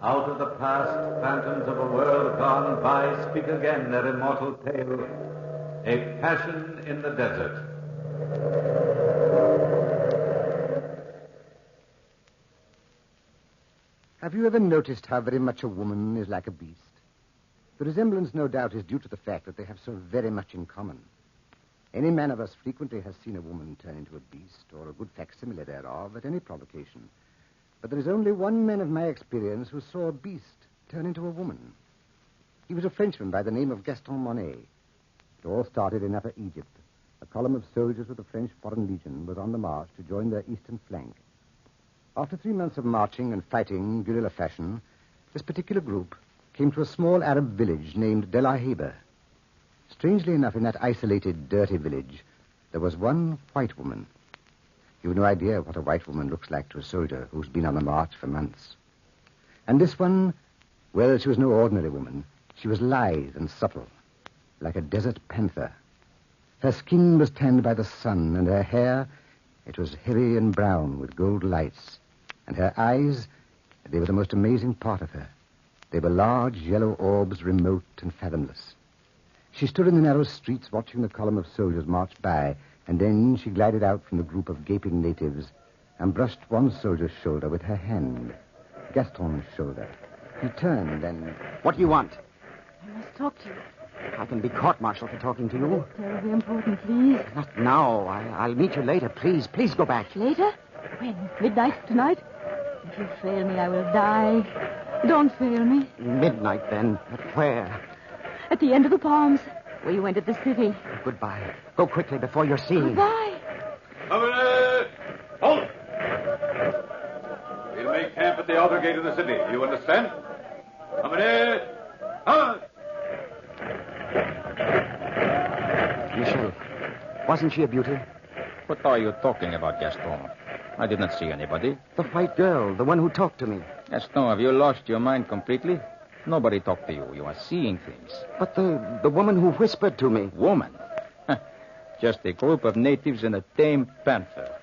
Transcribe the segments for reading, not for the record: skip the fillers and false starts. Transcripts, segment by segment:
Out of the past, phantoms of a world gone by speak again their immortal tale. A Passion in the Desert. Have you ever noticed how very much a woman is like a beast? The resemblance, no doubt, is due to the fact that they have so very much in common. Any man of us frequently has seen a woman turn into a beast, or a good facsimile thereof, at any provocation. But there is only one man of my experience who saw a beast turn into a woman. He was a Frenchman by the name of Gaston Monet. It all started in Upper Egypt. A column of soldiers of the French Foreign Legion was on the march to join their eastern flank. After 3 months of marching and fighting guerrilla fashion, this particular group came to a small Arab village named Delaheba. Strangely enough, in that isolated, dirty village, there was one white woman. You've no idea what a white woman looks like to a soldier who's been on the march for months. And this one, well, she was no ordinary woman. She was lithe and supple, like a desert panther. Her skin was tanned by the sun, and her hair, it was heavy and brown with gold lights. And her eyes, they were the most amazing part of her. They were large yellow orbs, remote and fathomless. She stood in the narrow streets watching the column of soldiers march by, and then she glided out from the group of gaping natives and brushed one soldier's shoulder with her hand, Gaston's shoulder. He turned and... What do you want? I must talk to you. I can be court-martialed for talking to you. Terribly important, please. Not now. I'll meet you later. Please go back. Later? When? Midnight tonight? If you fail me, I will die. Don't fail me. Midnight, then. At where? At the end of the palms, where you went at the city. Goodbye. Go quickly before you're seen. Goodbye. Halt! We'll make camp at the outer gate of the city. You understand? Michel, wasn't she a beauty? What are you talking about, Gaston? I did not see anybody. The white girl, the one who talked to me. Gaston, have you lost your mind completely? Nobody talked to you. You are seeing things. But the woman who whispered to me. Woman? Just a group of natives and a tame panther.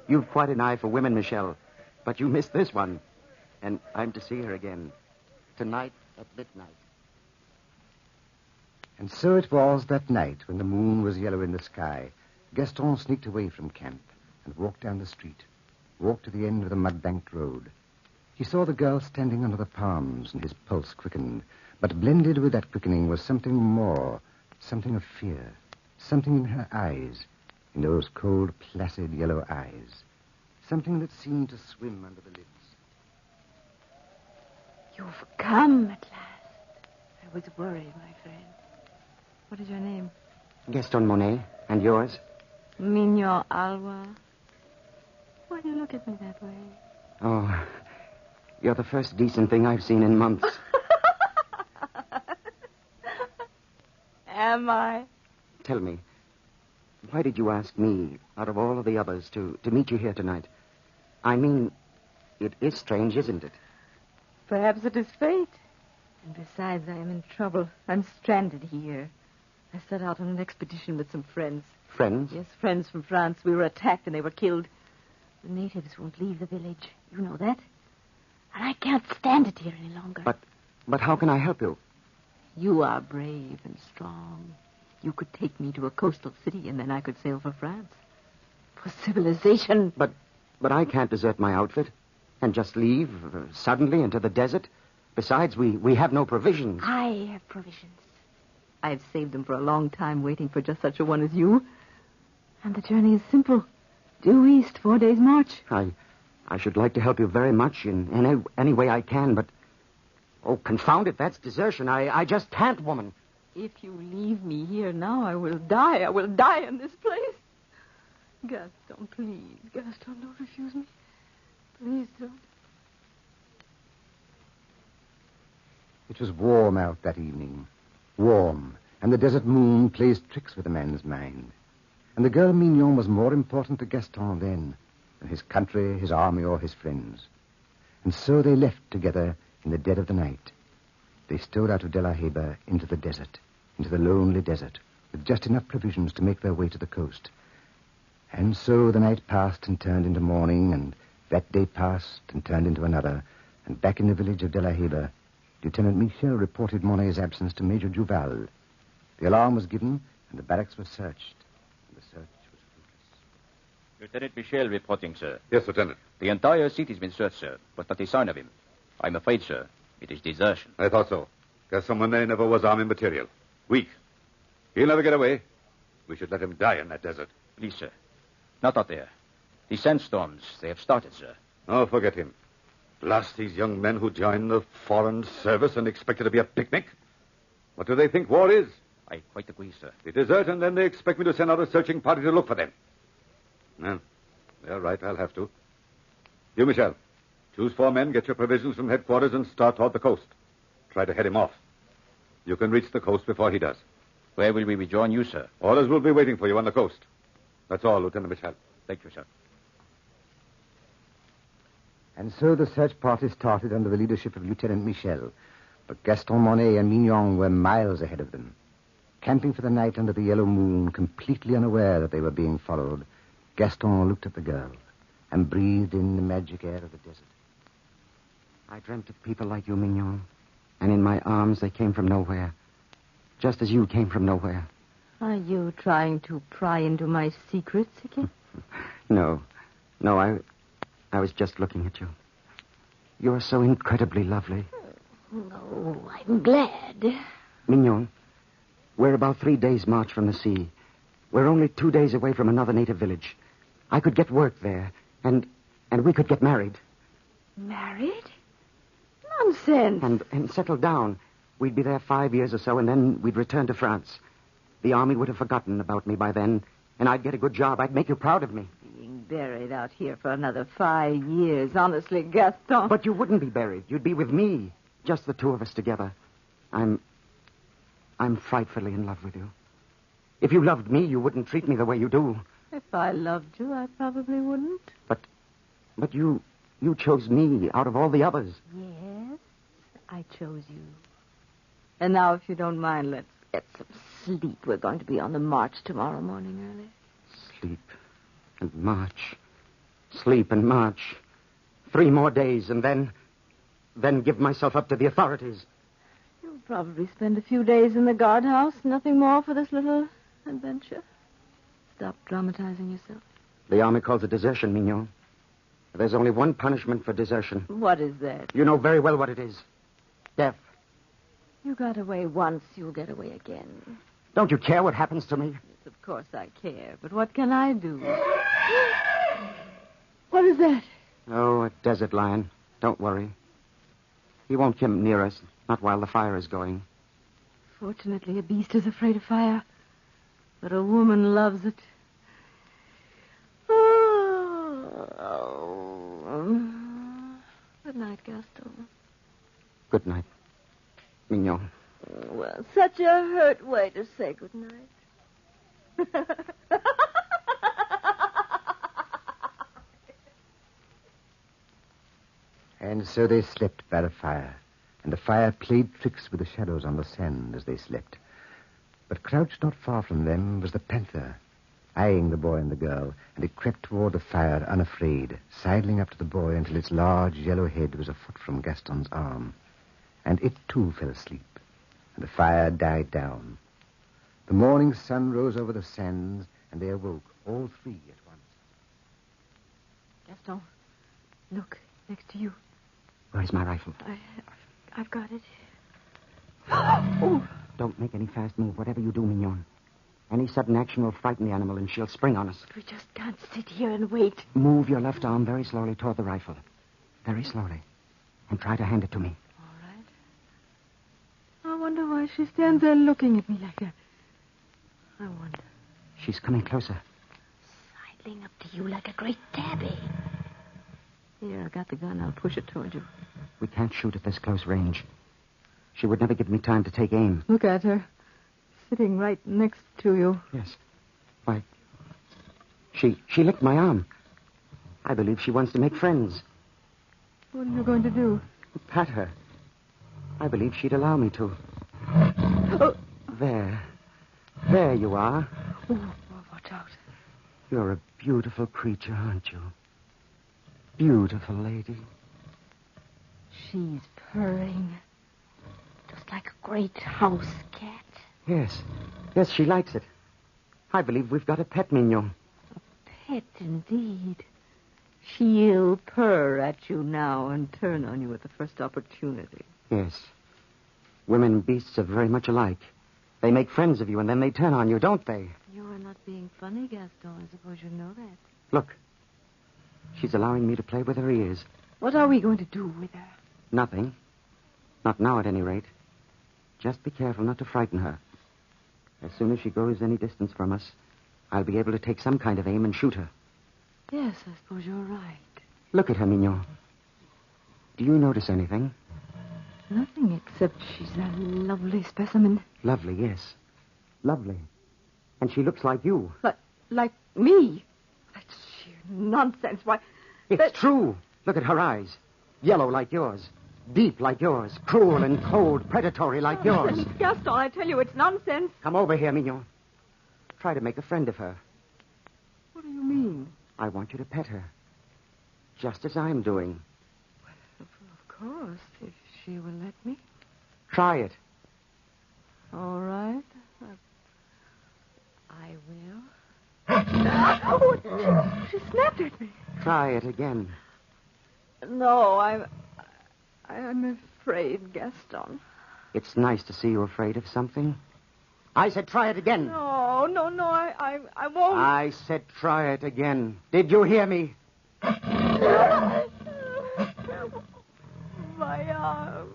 You've quite an eye for women, Michel. But you missed this one. And I'm to see her again. Tonight at midnight. And so it was that night when the moon was yellow in the sky. Gaston sneaked away from camp and walked down the street, walked to the end of the mud-banked road. He saw the girl standing under the palms, and his pulse quickened. But blended with that quickening was something more, something of fear, something in her eyes, in those cold, placid yellow eyes, something that seemed to swim under the lids. You've come at last. I was worried, my friend. What is your name? Gaston Monet. And yours? Mignon Alwa. Why do you look at me that way? Oh, you're the first decent thing I've seen in months. Am I? Tell me, why did you ask me, out of all of the others, to meet you here tonight? I mean, it is strange, isn't it? Perhaps it is fate. And besides, I am in trouble. I'm stranded here. I set out on an expedition with some friends. Friends? Yes, friends from France. We were attacked and they were killed. The natives won't leave the village. You know that. And I can't stand it here any longer. But how can I help you? You are brave and strong. You could take me to a coastal city and then I could sail for France. For civilization. But I can't desert my outfit and just leave suddenly into the desert. Besides, we have no provisions. I have provisions. I've saved them for a long time, waiting for just such a one as you. And the journey is simple. Due east, 4 days' march. I should like to help you very much in any way I can, but... Oh, confound it, that's desertion. I just can't, woman. If you leave me here now, I will die. I will die in this place. Gaston, please. Gaston, don't refuse me. Please don't. It was warm out that evening. Warm. And the desert moon plays tricks with a man's mind. And the girl Mignon was more important to Gaston then than his country, his army, or his friends. And so they left together in the dead of the night. They stole out of Delaheba into the desert, into the lonely desert, with just enough provisions to make their way to the coast. And so the night passed and turned into morning, and that day passed and turned into another, And back in the village of De La Heba, Lieutenant Michel reported Monet's absence to Major Duval. The alarm was given, and the barracks were searched. And the search was fruitless. Lieutenant Michel reporting, sir. Yes, Lieutenant. The entire city's been searched, sir, but not a sign of him. I'm afraid, sir, it is desertion. I thought so. Gaston Monet never was army material. Weak. He'll never get away. We should let him die in that desert. Please, sir. Not out there. The sandstorms, they have started, sir. Oh, forget him. Blast these young men who join the foreign service and expect it to be a picnic. What do they think war is? I quite agree, sir. They desert, and then they expect me to send out a searching party to look for them. Well, they're right. I'll have to. You, Michel, choose 4 men, get your provisions from headquarters, and start toward the coast. Try to head him off. You can reach the coast before he does. Where will we rejoin you, sir? Orders will be waiting for you on the coast. That's all, Lieutenant Michel. Thank you, sir. And so the search party started under the leadership of Lieutenant Michel. But Gaston Monet and Mignon were miles ahead of them. Camping for the night under the yellow moon, completely unaware that they were being followed, Gaston looked at the girl and breathed in the magic air of the desert. I dreamt of people like you, Mignon. And in my arms, they came from nowhere. Just as you came from nowhere. Are you trying to pry into my secrets again? No, I was just looking at you. You're so incredibly lovely. No, I'm glad. Mignon, we're about 3 days' march from the sea. We're only 2 days away from another native village. I could get work there, and we could get married. Married? Nonsense. And settle down. We'd be there 5 years or so, and then we'd return to France. The army would have forgotten about me by then, and I'd get a good job. I'd make you proud of me. Being buried out here for another 5 years. Honestly, Gaston. But you wouldn't be buried. You'd be with me. Just the 2 of us together. I'm frightfully in love with you. If you loved me, you wouldn't treat me the way you do. If I loved you, I probably wouldn't. But you chose me out of all the others. Yes, I chose you. And now, if you don't mind, let's get some sleep. We're going to be on the march tomorrow morning early. Sleep and march. Sleep and march. 3 more days, and then give myself up to the authorities. You'll probably spend a few days in the guardhouse. Nothing more for this little adventure. Stop dramatizing yourself. The army calls it desertion, Mignon. There's only one punishment for desertion. What is that? You know very well what it is. Death. You got away once, you'll get away again. Don't you care what happens to me? Yes, of course I care. But what can I do? What is that? Oh, a desert lion. Don't worry. He won't come near us, not while the fire is going. Fortunately, a beast is afraid of fire. But a woman loves it. Good night, Gaston. Good night, Mignon. Well, such a hurt way to say good night. And so they slept by the fire, and the fire played tricks with the shadows on the sand as they slept. But crouched not far from them was the panther, eyeing the boy and the girl, and it crept toward the fire unafraid, sidling up to the boy until its large yellow head was a foot from Gaston's arm. And it, too, fell asleep, and the fire died down. The morning sun rose over the sands, and they awoke, all 3 at once. Gaston, look, next to you. Where's my rifle? I've got it. Oh! Don't make any fast move, whatever you do, Mignon. Any sudden action will frighten the animal, and she'll spring on us. We just can't sit here and wait. Move your left arm very slowly toward the rifle. Very slowly. And try to hand it to me. All right. I wonder why she stands there looking at me like that. I wonder. She's coming closer. Sidling up to you like a great tabby. Here, I got the gun. I'll push it toward you. We can't shoot at this close range. She would never give me time to take aim. Look at her. Sitting right next to you. Yes. Why, she licked my arm. I believe she wants to make friends. What are you going to do? Pat her. I believe she'd allow me to. Oh. There. There you are. Oh, watch out. You're a beautiful creature, aren't you? Beautiful lady. She's purring. Just like a great house cat. Yes. Yes, she likes it. I believe we've got a pet, Mignon. Pet, indeed. She'll purr at you now and turn on you at the first opportunity. Yes. Women and beasts are very much alike. They make friends of you, and then they turn on you, don't they? You are not being funny, Gaston. I suppose you know that. Look. She's allowing me to play with her ears. What are we going to do with her? Nothing. Not now, at any rate. Just be careful not to frighten her. As soon as she goes any distance from us, I'll be able to take some kind of aim and shoot her. Yes, I suppose you're right. Look at her, Mignon. Do you notice anything? Nothing except she's a lovely specimen. Lovely, yes. Lovely. And she looks like you. Like me? That's sheer nonsense. Why... It's true. Look at her eyes. Yellow like yours. Deep like yours. Cruel and cold, predatory like yours. Gaston, I tell you, it's nonsense. Come over here, Mignon. Try to make a friend of her. What do you mean? I want you to pet her. Just as I'm doing. Of course, if she will let me. Try it. All right. I will. Oh, she snapped at me. Try it again. No, I'm afraid, Gaston. It's nice to see you afraid of something. I said try it again. No, I won't. I said try it again. Did you hear me? My arm.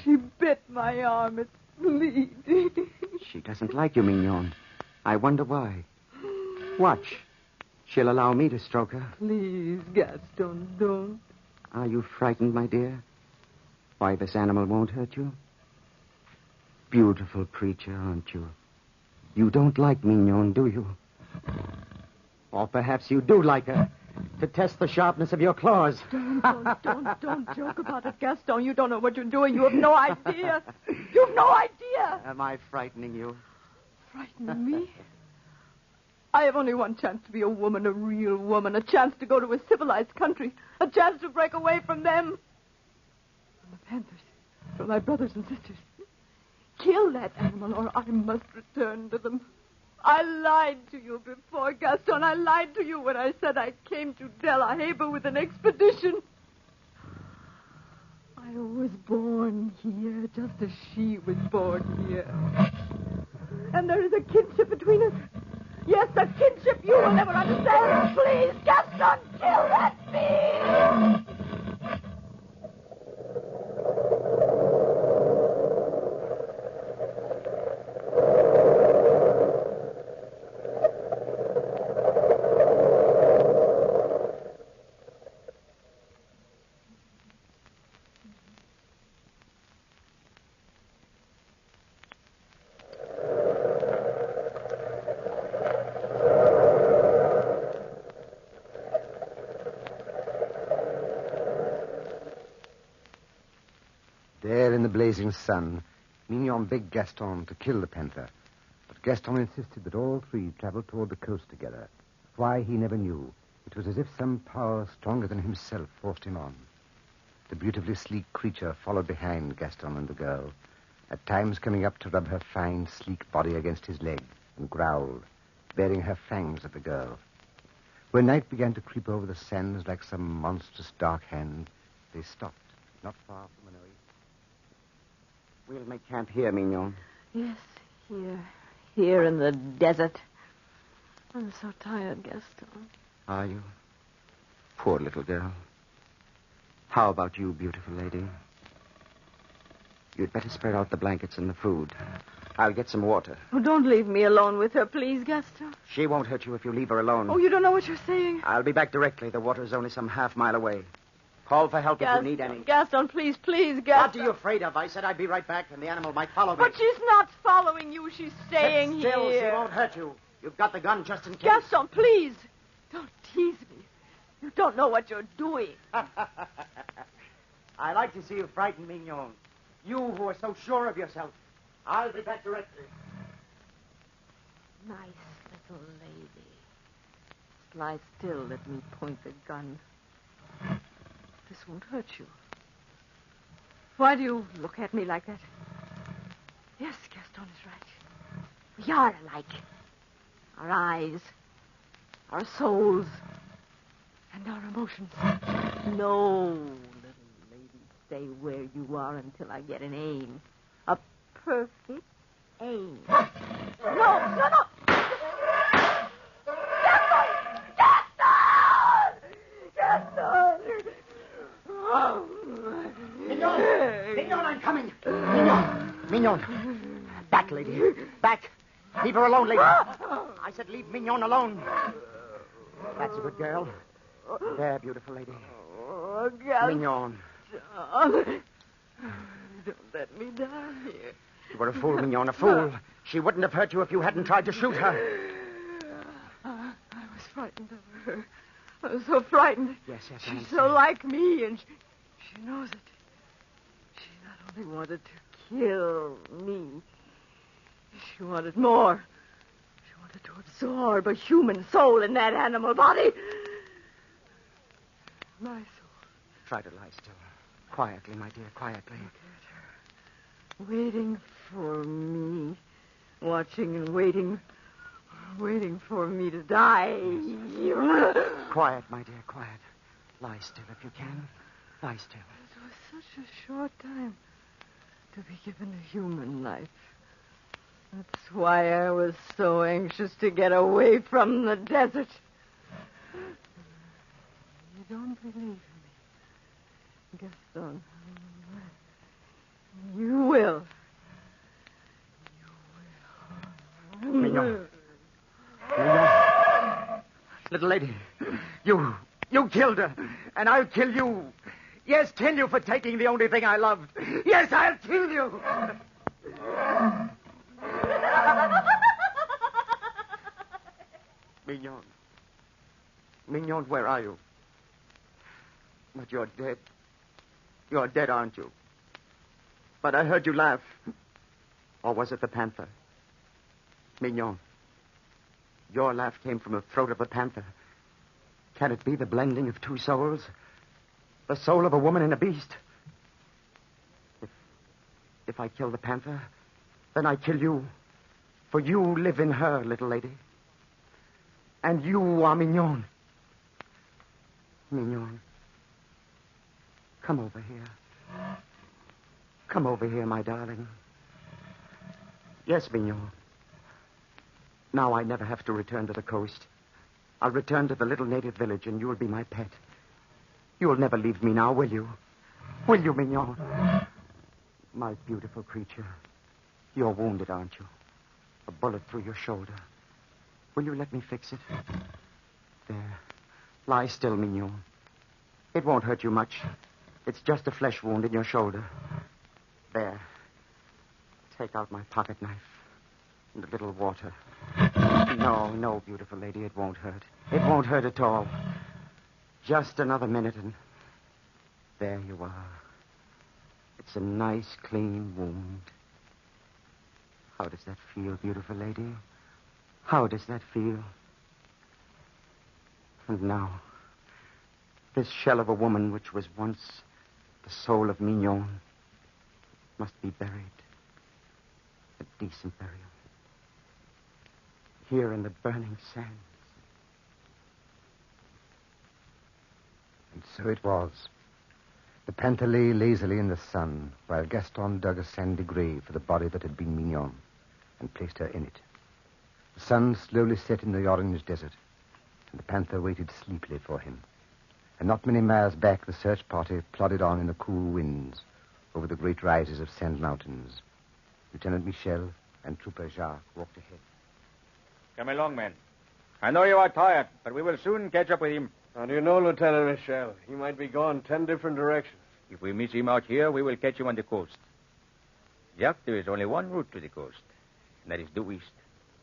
She bit my arm. It's bleeding. She doesn't like you, Mignon. I wonder why. Watch. She'll allow me to stroke her. Please, Gaston, don't. Are you frightened, my dear? Why, this animal won't hurt you? Beautiful creature, aren't you? You don't like Mignon, do you? Or perhaps you do like her, to test the sharpness of your claws. Don't joke about it, Gaston. You don't know what you're doing. You have no idea. You've no idea. Am I frightening you? Frightening me? I have only one chance to be a woman, a real woman, a chance to go to a civilized country, a chance to break away from them. From the Panthers, from my brothers and sisters. Kill that animal or I must return to them. I lied to you before, Gaston. I lied to you when I said I came to De La Haye with an expedition. I was born here just as she was born here. And there is a kinship between us. Yes, a kinship you will never understand. Please, Gaston, kill that beast! There in the blazing sun, Mignon begged Gaston to kill the panther. But Gaston insisted that all three travel toward the coast together. Why, he never knew. It was as if some power stronger than himself forced him on. The beautifully sleek creature followed behind Gaston and the girl, at times coming up to rub her fine, sleek body against his leg and growled, baring her fangs at the girl. When night began to creep over the sands like some monstrous dark hand, they stopped, not far from an oasis. We'll make camp here, Mignon. Yes, here in the desert. I'm so tired, Gaston. Are you? Poor little girl. How about you, beautiful lady? You'd better spread out the blankets and the food. I'll get some water. Oh, don't leave me alone with her, please, Gaston. She won't hurt you if you leave her alone. Oh, you don't know what you're saying. I'll be back directly. The water's only some half-mile away. Call for help if you need any. Gaston, please, Gaston. What are you afraid of? I said I'd be right back, and the animal might follow me. But she's not following you. She's staying Sit still. here. She won't hurt you. You've got the gun just in case. Gaston, please. Don't tease me. You don't know what you're doing. I like to see you frightened, Mignon. You who are so sure of yourself. I'll be back directly. Nice little lady. Lie still. Let me point the gun. This won't hurt you. Why do you look at me like that? Yes, Gaston is right. We are alike. Our eyes, our souls, and our emotions. No, little lady, stay where you are until I get an aim. A perfect aim. No! Gaston! Mignon, I'm coming. Mignon. Back, lady. Back. Leave her alone, lady. I said leave Mignon alone. That's a good girl. There, beautiful lady. Oh, Gaston. Mignon. Don't let me die here. You were a fool, Mignon, a fool. She wouldn't have hurt you if you hadn't tried to shoot her. I was frightened of her. I was so frightened. Yes, She's so like me, and she knows it. She not only wanted to kill me, she wanted more. She wanted to absorb a human soul in that animal body. My soul. Try to lie still. Quietly, my dear, quietly. Look at her. Waiting for me. Watching and waiting. Waiting for me to die. Quiet, my dear, quiet. Lie still if you can. Lie still. It was such a short time to be given a human life. That's why I was so anxious to get away from the desert. You don't believe me, Gaston. You will. Mignon. Little lady, you killed her, and I'll kill you. Yes, kill you for taking the only thing I loved. Yes, I'll kill you. Mignon, where are you? But you're dead. You're dead, aren't you? But I heard you laugh. Or was it the panther? Mignon, your laugh came from the throat of the panther. Can it be the blending of two souls? The soul of a woman and a beast? If I kill the panther, then I kill you. For you live in her, little lady. And you are Mignon. Mignon, come over here. Come over here, my darling. Yes, Mignon. Now I never have to return to the coast. I'll return to the little native village, and you'll be my pet. You'll never leave me now, will you? Will you, Mignon? My beautiful creature. You're wounded, aren't you? A bullet through your shoulder. Will you let me fix it? There. Lie still, Mignon. It won't hurt you much. It's just a flesh wound in your shoulder. There. Take out my pocket knife and a little water. No, beautiful lady, it won't hurt. It won't hurt at all. Just another minute and there you are. It's a nice, clean wound. How does that feel, beautiful lady? How does that feel? And now, this shell of a woman which was once the soul of Mignon must be buried. A decent burial. Here in the burning sands. And so it was. The panther lay lazily in the sun, while Gaston dug a sandy grave for the body that had been Mignon, and placed her in it. The sun slowly set in the orange desert, and the panther waited sleepily for him. And not many miles back, the search party plodded on in the cool winds over the great rises of sand mountains. Lieutenant Michel and Trooper Jacques walked ahead. Come along, men. I know you are tired, but we will soon catch up with him. How do you know, Lieutenant Michel? He might be going 10 different directions. If we miss him out here, we will catch him on the coast. Jacques, there is only one route to the coast, and that is due east.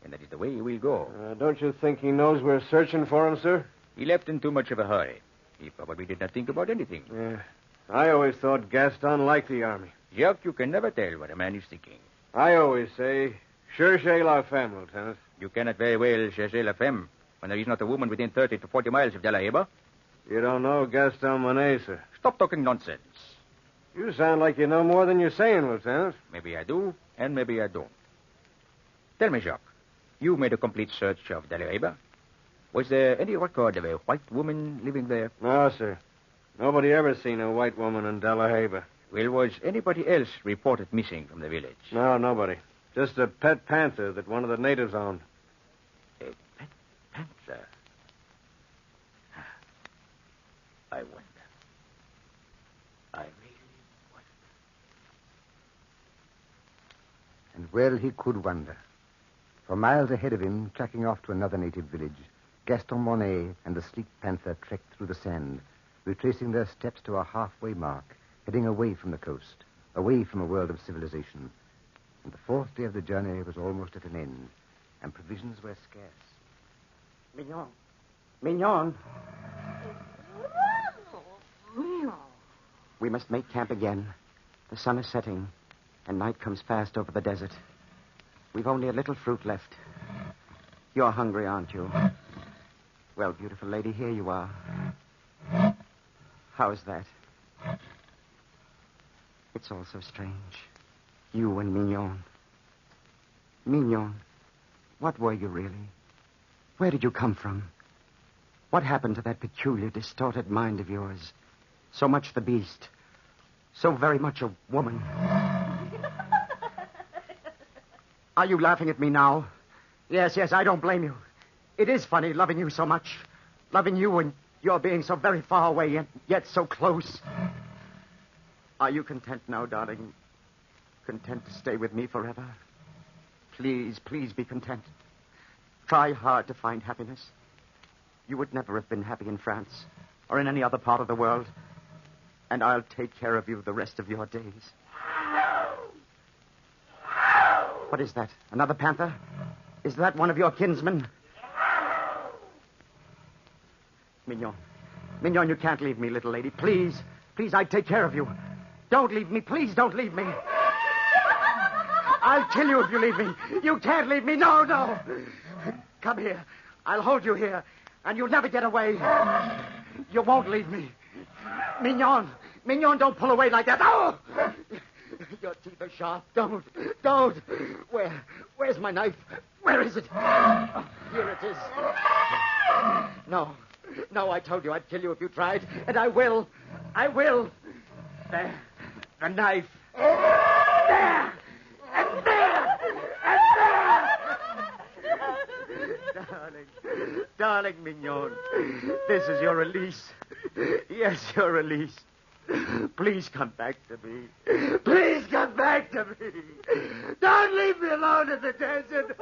And that is the way he will go. Don't you think he knows we're searching for him, sir? He left in too much of a hurry. He probably did not think about anything. Yeah. I always thought Gaston liked the army. Jacques, you can never tell what a man is thinking. I always say, cherchez la femme, Lieutenant. You cannot very well chercher la femme when there is not a woman within 30 to 40 miles of De La Heba. You don't know Gaston Monet, sir. Stop talking nonsense. You sound like you know more than you're saying, Lieutenant. Maybe I do, and maybe I don't. Tell me, Jacques, you made a complete search of Delaware. Was there any record of a white woman living there? No, sir. Nobody ever seen a white woman in Delaware. Well, was anybody else reported missing from the village? No, nobody. Just a pet panther that one of the natives owned. A pet panther? I wonder. I really wonder. And well he could wonder. For miles ahead of him, tracking off to another native village, Gaston Monet and the sleek panther trekked through the sand, retracing their steps to a halfway mark, heading away from the coast, away from a world of civilization. And the fourth day of the journey was almost at an end, and provisions were scarce. Mignon. Mignon. We must make camp again. The sun is setting, and night comes fast over the desert. We've only a little fruit left. You're hungry, aren't you? Well, beautiful lady, here you are. How's that? It's all so strange. You and Mignon. Mignon, what were you really? Where did you come from? What happened to that peculiar, distorted mind of yours? So much the beast. So very much a woman. Are you laughing at me now? Yes, I don't blame you. It is funny loving you so much. Loving you and you're being so very far away and yet so close. Are you content now, darling? Content to stay with me forever? Please be content. Try hard to find happiness. You would never have been happy in France or in any other part of the world. And I'll take care of you the rest of your days. What is that? Another panther? Is that one of your kinsmen? Mignon, you can't leave me, little lady. Please, I'd take care of you. Don't leave me. Please don't leave me. I'll kill you if you leave me. You can't leave me. No. Come here. I'll hold you here, and you'll never get away. You won't leave me. Mignon, don't pull away like that. Oh! Your teeth are sharp. Don't. Where's my knife? Where is it? Oh, here it is. No, I told you I'd kill you if you tried, and I will. There, the knife. There, and there, and there. Darling Mignon, this is your release. Yes, your release. Please come back to me. Please come back to me. Don't leave me alone in the desert.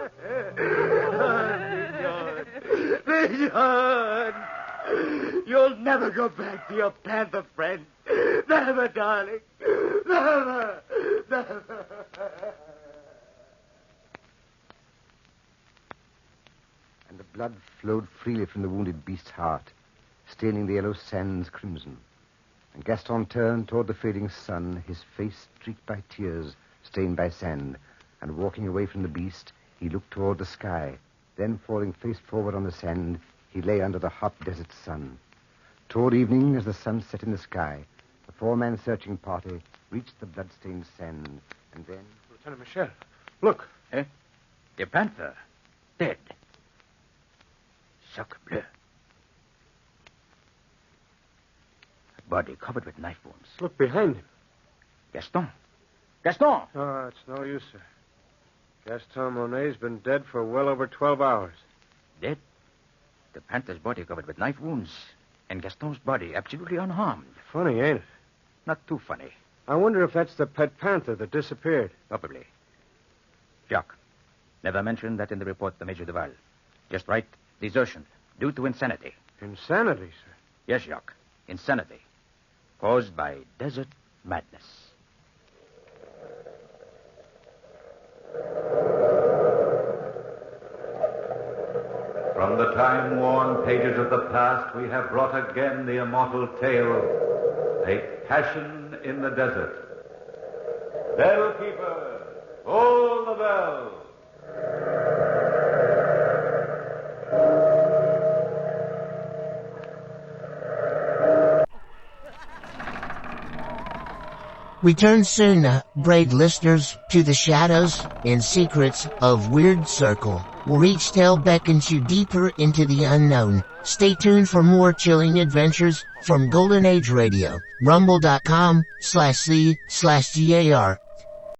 Mignon. You'll never go back to your panther friend. Never, darling. Never. And the blood flowed freely from the wounded beast's heart, staining the yellow sands crimson. And Gaston turned toward the fading sun, his face streaked by tears, stained by sand. And walking away from the beast, he looked toward the sky. Then, falling face forward on the sand, he lay under the hot desert sun. Toward evening, as the sun set in the sky, the four-man searching party reached the blood-stained sand. And then... Lieutenant Michel, look. Eh? The panther. Dead. Sacre bleu. Body covered with knife wounds. Look behind him. Gaston! Oh, it's no use, sir. Gaston Monet's been dead for well over 12 hours. Dead? The panther's body covered with knife wounds, and Gaston's body absolutely unharmed. Funny, ain't it? Not too funny. I wonder if that's the pet panther that disappeared. Probably. Jacques, never mention that in the report to Major Duval. Just write desertion due to insanity. Insanity, sir? Yes, Jacques. Insanity. Caused by desert madness. From the time-worn pages of the past, we have brought again the immortal tale, A Passion in the Desert. Bellkeeper, hold the bell. Return soon, brave listeners, to the shadows and secrets of Weird Circle, where each tale beckons you deeper into the unknown. Stay tuned for more chilling adventures from Golden Age Radio, rumble.com/c/GAR.